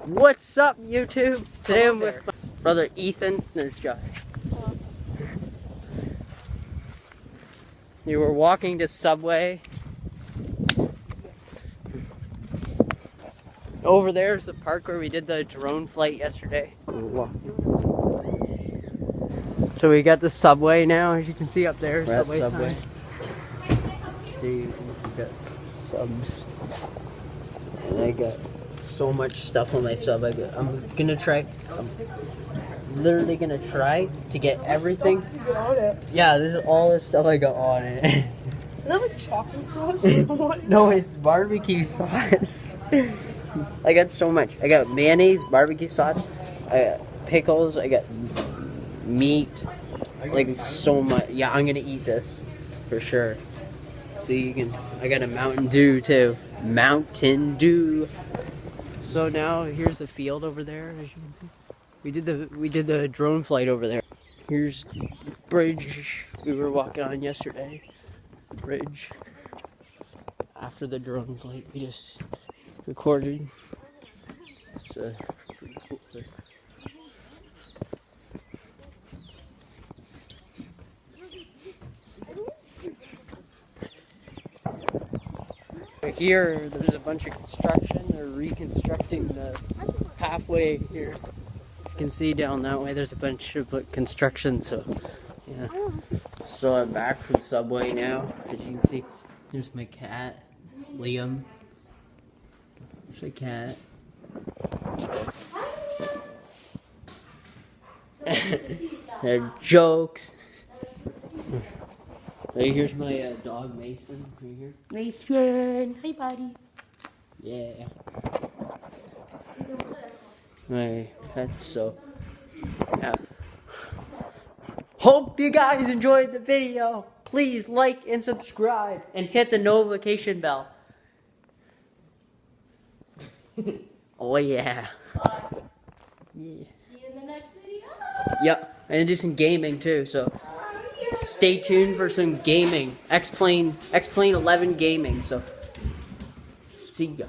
What's up, YouTube? Today I'm with my brother Ethan. There's Josh. We were walking to Subway. Over there is the park where we did the drone flight yesterday. So we got the Subway now, as you can see up there. We're Subway. See, we got subs. And I got so much stuff on my sub. I'm literally gonna try to get everything. You get on it. Yeah, this is all the stuff I got on it. Is that like chocolate sauce? No, it's barbecue sauce. I got so much. I got mayonnaise, barbecue sauce, I got pickles, I got meat, like so much. Yeah, I'm gonna eat this for sure. See, I got a Mountain Dew too. Mountain Dew. So now here's the field over there, as you can see. We did the drone flight over there. Here's the bridge we were walking on yesterday. The bridge. After the drone flight, we just recorded. It's pretty cool thing. Here, there's a bunch of construction. They're reconstructing the pathway here. You can see down that way, there's a bunch of construction. So, yeah. So I'm back from Subway now. As you can see, there's my cat, Liam. There's a cat. They're jokes. Right, here's my dog Mason right here. Mason, hi buddy. Yeah. My pet, so yeah. Hope you guys enjoyed the video. Please like and subscribe and hit the notification bell. Oh yeah. Yeah. See you in the next video. Yep. I'm gonna do some gaming too, so stay tuned for some gaming. X-Plane 11 gaming, so see ya.